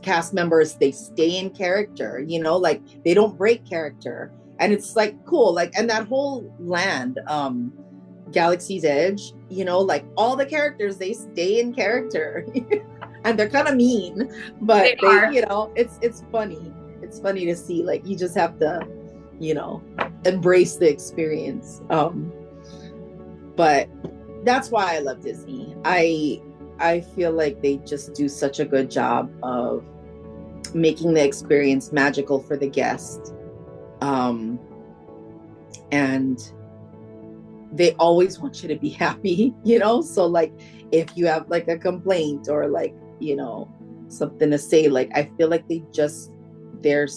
cast members, they stay in character, like they don't break character. And it's like cool, like, and that whole land, Galaxy's Edge, like all the characters, they stay in character. And they're kind of mean, They but they, are. it's funny. It's funny to see, like, you just have to, you know, embrace the experience. But that's why I love Disney. I feel like they just do such a good job of making the experience magical for the guest. And they always want you to be happy, So like if you have like a complaint or like, something to say, like I feel like they're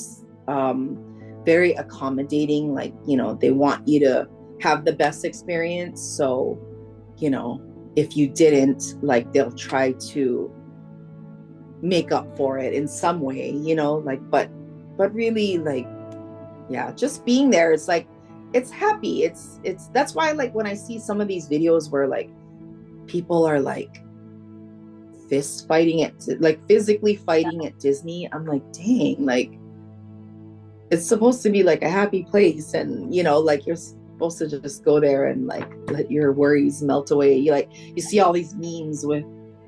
very accommodating, like, they want you to have the best experience. So, if you didn't, like, they'll try to make up for it in some way, like, but really, like, yeah, just being there, it's like, it's happy. It's that's why, like, when I see some of these videos where like people are like fist fighting it, like physically fighting at Disney, I'm like, dang, like it's supposed to be like a happy place, and like you're supposed to just go there and like let your worries melt away. You see all these memes with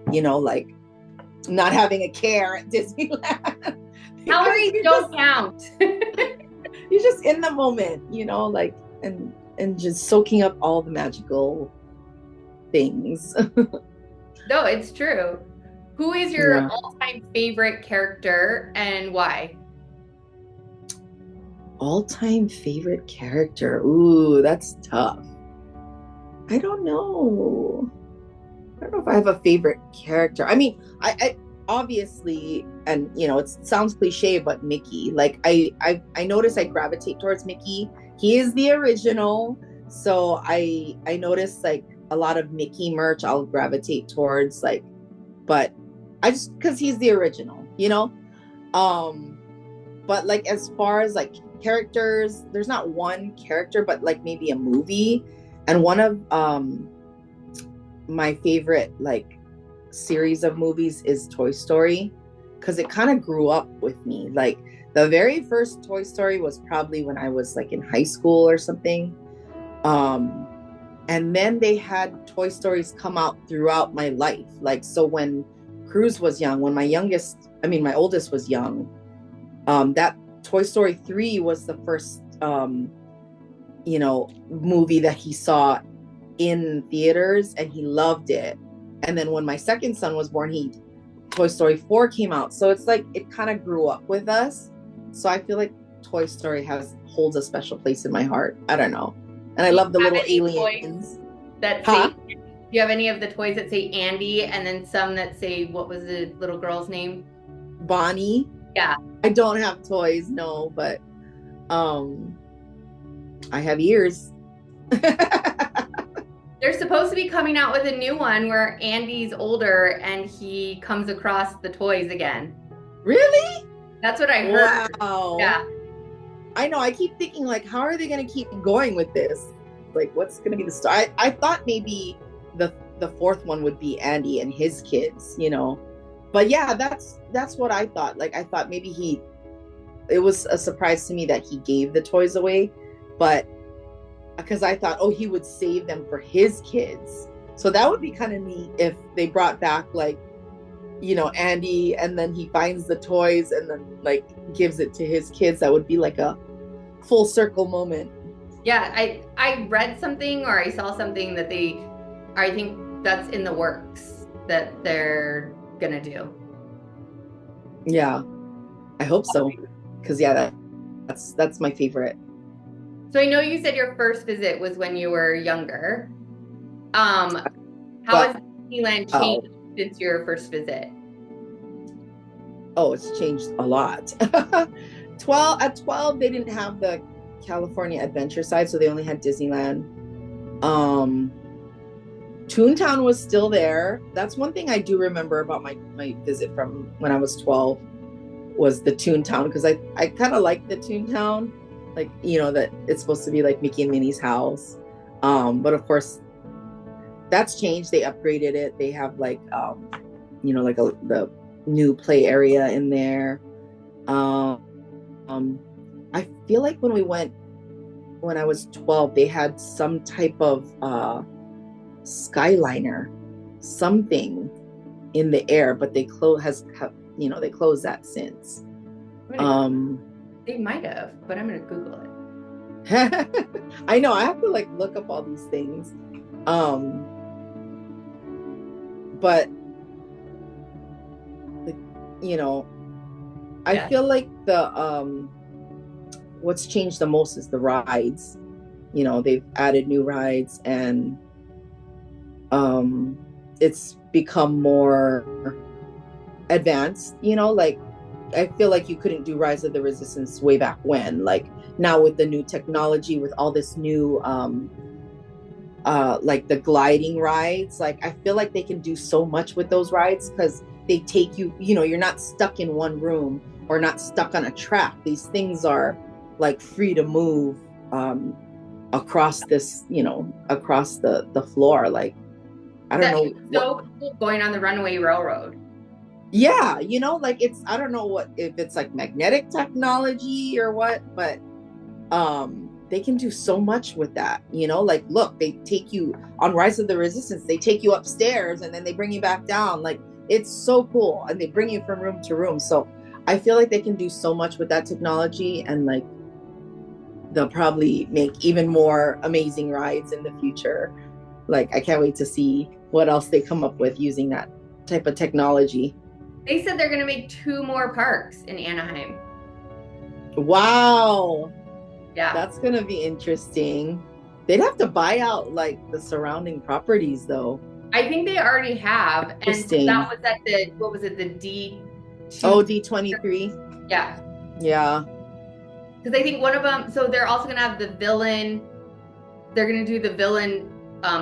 like not having a care at Disneyland. Calories don't count. You're just in the moment, like, and just soaking up all the magical things. No, it's true. Who is your Yeah. all-time favorite character and why? All-time favorite character. Ooh, that's tough. I don't know. I don't know if I have a favorite character. I mean, I obviously, and it sounds cliche, but Mickey. Like I notice I gravitate towards Mickey. He is the original, so I notice like a lot of Mickey merch I'll gravitate towards, like, but I just because he's the original, But like as far as like characters, there's not one character, but like maybe a movie. And one of my favorite like series of movies is Toy Story, because it kind of grew up with me. Like the very first Toy Story was probably when I was like in high school or something. And then they had Toy Stories come out throughout my life. Like, so when Cruz was young, when my oldest was young, that Toy Story 3 was the first, movie that he saw in theaters, and he loved it. And then when my second son was born, Toy Story 4 came out. So it's like, it kind of grew up with us. So I feel like Toy Story holds a special place in my heart. I don't know. And I love the little aliens. That say, do you have any of the toys that say Andy, and then some that say, what was the little girl's name? Bonnie. Yeah. I don't have toys, no, but I have ears. They're supposed to be coming out with a new one where Andy's older and he comes across the toys again. Really? That's what I heard. Wow. Yeah. I know. I keep thinking, like, how are they going to keep going with this? Like, what's going to be the story? I thought maybe the fourth one would be Andy and his kids, But yeah, that's what I thought. Like, I thought maybe it was a surprise to me that he gave the toys away, but because I thought, oh, he would save them for his kids. So that would be kind of neat if they brought back, like, Andy, and then he finds the toys and then like gives it to his kids. That would be like a full circle moment. Yeah, I read something or I saw something that I think that's in the works that they're gonna do. Yeah, I hope so. Because yeah, that's my favorite. So I know you said your first visit was when you were younger. How has Disneyland changed since your first visit? Oh, it's changed a lot. At 12, they didn't have the California Adventure side, so they only had Disneyland. Toontown was still there. That's one thing I do remember about my visit from when I was 12 was the Toontown, because I kind of like the Toontown, like, that it's supposed to be like Mickey and Minnie's house. But of course that's changed. They upgraded it. They have like like the new play area in there. Um, I feel like when we went when I was 12, they had some type of Skyliner, something in the air, but they closed that since. I'm they might have, but I'm gonna Google it. I know I have to like look up all these things. But like, I feel like the what's changed the most is the rides. They've added new rides, and it's become more advanced. Like I feel like you couldn't do Rise of the Resistance way back when. Like now with the new technology, with all this new like the gliding rides, like I feel like they can do so much with those rides, because they take you, you're not stuck in one room or not stuck on a track. These things are like free to move across this, across the floor. Like I don't know so cool going on the Runaway Railroad. Yeah, like I don't know if it's like magnetic technology or what, but they can do so much with that. Like look, they take you on Rise of the Resistance, they take you upstairs and then they bring you back down. Like it's so cool, and they bring you from room to room. So I feel like they can do so much with that technology, and like they'll probably make even more amazing rides in the future. Like I can't wait to see what else they come up with using that type of technology. They said they're gonna make 2 more parks in Anaheim. Wow. Yeah. That's gonna be interesting. They'd have to buy out like the surrounding properties though. I think they already have. And that was at the, what was it, the D2? Oh, D23. Yeah. Yeah. Because I think one of them, so they're also gonna have the villain, they're gonna do the villain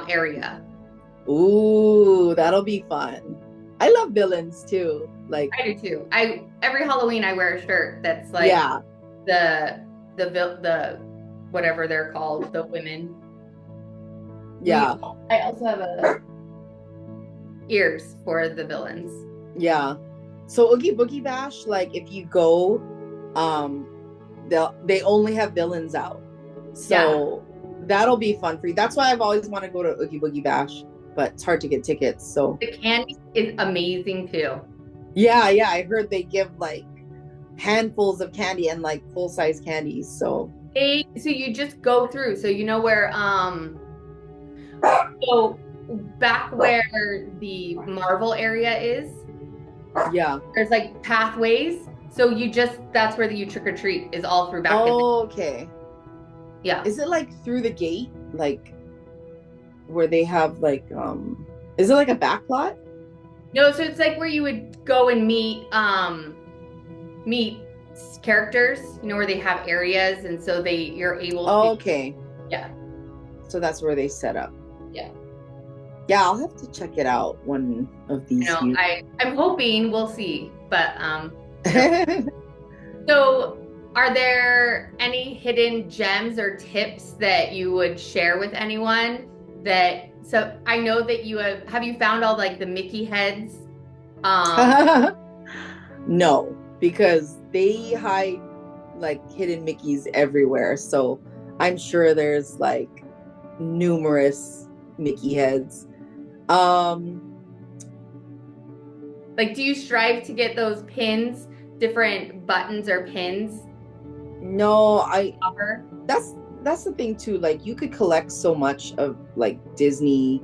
area. Ooh, that'll be fun. I love villains too. Like I do too. Every Halloween I wear a shirt that's like the whatever they're called, the women. Yeah. I also have ears for the villains. Yeah. So Oogie Boogie Bash, like if you go, they only have villains out. So that'll be fun for you. That's why I've always wanted to go to Oogie Boogie Bash, but it's hard to get tickets. So the candy is amazing too. Yeah, I heard they give like handfuls of candy and like full-size candies. So you just go through. So you know where so back where the Marvel area is, there's like pathways. So that's where you trick or treat is all through back. Okay. Yeah. Is it like through the gate, like where they have like is it like a back lot? No, so it's like where you would go and meet characters, where they have areas, and so you're able to okay. Yeah. So that's where they set up. Yeah. Yeah, I'll have to check it out one of these years. I'm hoping, we'll see. But so are there any hidden gems or tips that you would share with anyone so I know that have you found all like the Mickey heads? No, because they hide like hidden Mickeys everywhere. So I'm sure there's like numerous Mickey heads. Like, do you strive to get those pins, different buttons or pins? No, that's the thing too. Like you could collect so much of like Disney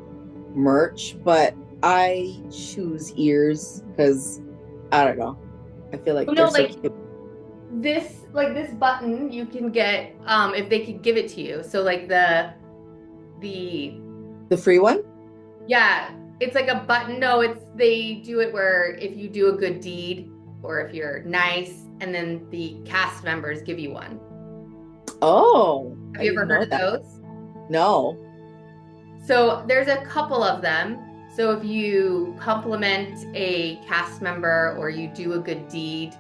merch, but I choose ears because I don't know. I feel like they're so cute. This button you can get if they could give it to you. So like the free one? Yeah, it's like a button. No, they do it where if you do a good deed or if you're nice, and then the cast members give you one. Oh, have you ever heard of those? No. So there's a couple of them. So if you compliment a cast member or you do a good deed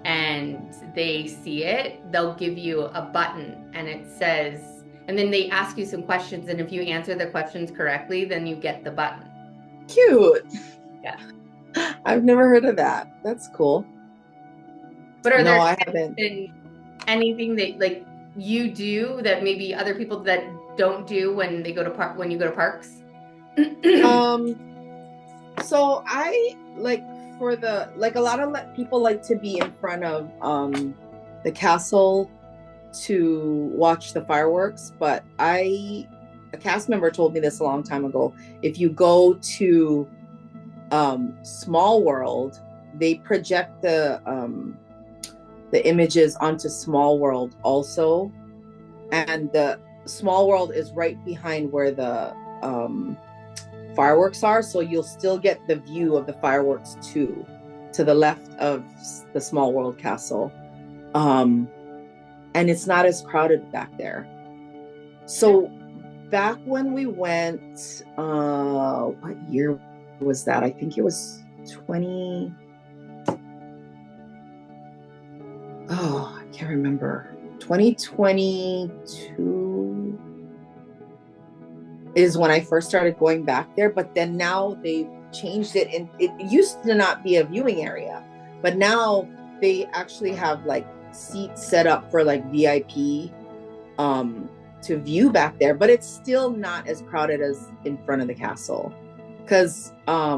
and they see it, they'll give you a button and it says, and then they ask you some questions. And if you answer the questions correctly, then you get the button. Cute. Yeah. I've never heard of that. That's cool. But are No, there I haven't. been anything that like you do that maybe other people that don't do when they go to park when you go to parks? Um, so I like for the like a lot of people like to be in front of the castle to watch the fireworks, but a cast member told me this a long time ago. If you go to Small World, they project the images onto Small World also, and the Small World is right behind where the fireworks are, so you'll still get the view of the fireworks too, to the left of the Small World Castle. And it's not as crowded back there. So back when we went, what year was that? I think it was 20. Oh, I can't remember. 2022 is when I first started going back there. But then now they've changed it. And it used to not be a viewing area. But now they actually have like seats set up for like VIP to view back there. But it's still not as crowded as in front of the castle. Because I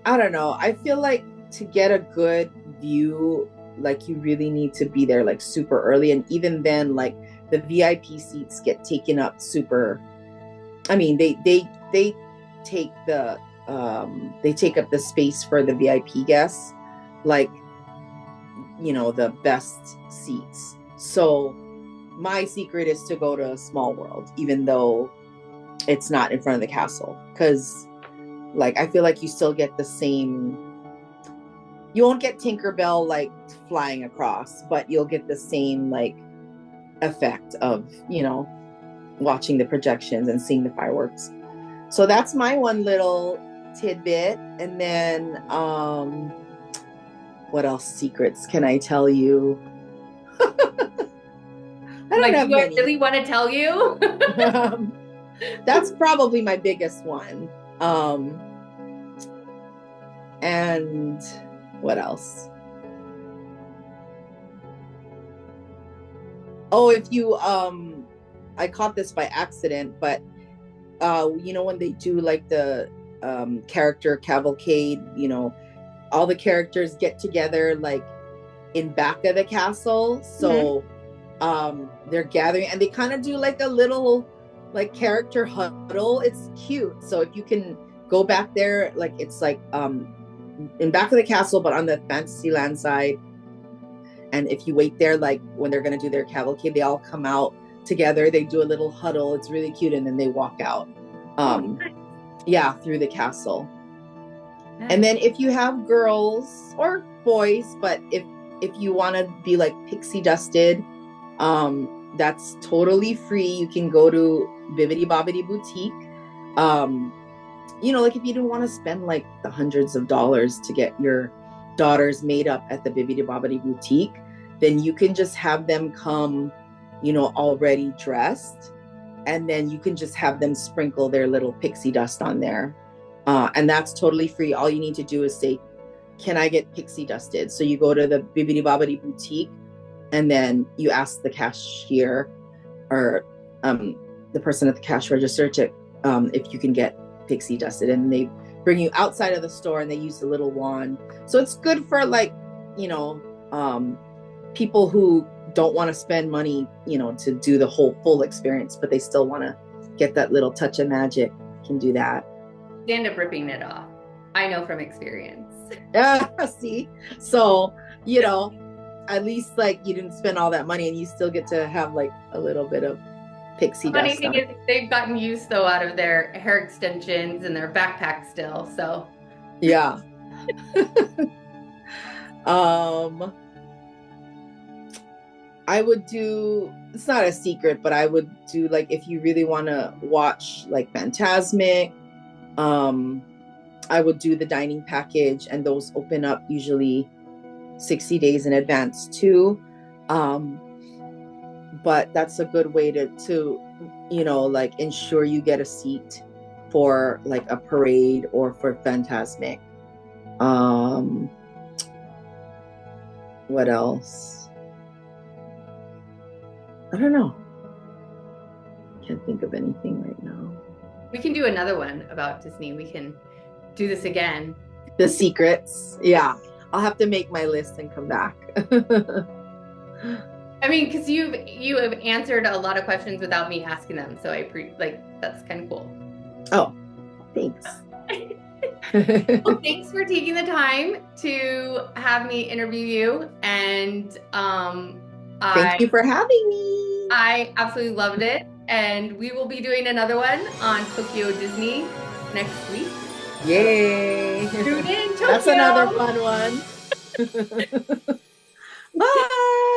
don't know. I feel like to get a good view, like you really need to be there like super early. And even then, like the VIP seats get taken up super. I mean, they take they take up the space for the VIP guests, like the best seats. So my secret is to go to Small World, even though it's not in front of the castle, because like I feel like you still get the same. You won't get Tinkerbell like flying across, but you'll get the same like effect of watching the projections and seeing the fireworks. So that's my one little tidbit. And then what else secrets can I tell you? I don't Like, have do I many. really want to tell you? That's probably my biggest one. And what else? Oh, if you I caught this by accident, but when they do like the character cavalcade, all the characters get together like in back of the castle. Mhm. So they're gathering and they kind of do like a little like character huddle. It's cute. So if you can go back there, like it's like in back of the castle, but on the Fantasyland side. And if you wait there, like when they're going to do their cavalcade, they all come out together. They do a little huddle. It's really cute. And then they walk out. Oh, Yeah, through the castle. And nice. then if you have girls or boys, but if you want to be like pixie dusted, that's totally free. You can go to Bibbidi Bobbidi Boutique. Like if you don't want to spend like the hundreds of dollars to get your daughters made up at the Bibbidi Bobbidi Boutique, then you can just have them come, already dressed, and then you can just have them sprinkle their little pixie dust on there. And that's totally free. All you need to do is say, can I get pixie dusted? So you go to the Bibbidi Bobbidi Boutique and then you ask the cashier or the person at the cash register to if you can get pixie dusted, and they bring you outside of the store and they use the little wand. So it's good for like, people who don't want to spend money, to do the whole full experience, but they still want to get that little touch of magic, can do that. They end up ripping it off. I know from experience. See, so at least like you didn't spend all that money and you still get to have like a little bit of pixie The funny dust thing on. is, they've gotten use though out of their hair extensions and their backpack still. So Yeah. um I would do, it's not a secret, but I would do like if you really want to watch like Fantasmic, um, I would do the dining package, and those open up usually 60 days in advance too. Um, but that's a good way to like ensure you get a seat for like a parade or for Fantasmic. Um, what else? I don't know. Can't think of anything right now. We can do another one about Disney. We can do this again. The secrets. Yeah. I'll have to make my list and come back. I mean, because you have answered a lot of questions without me asking them, so like that's kind of cool. Oh, thanks. Well, thanks for taking the time to have me interview you, and Thank you for having me. I absolutely loved it, and we will be doing another one on Tokyo Disney next week. Yay! Tune in, Tokyo. That's another fun one. Bye.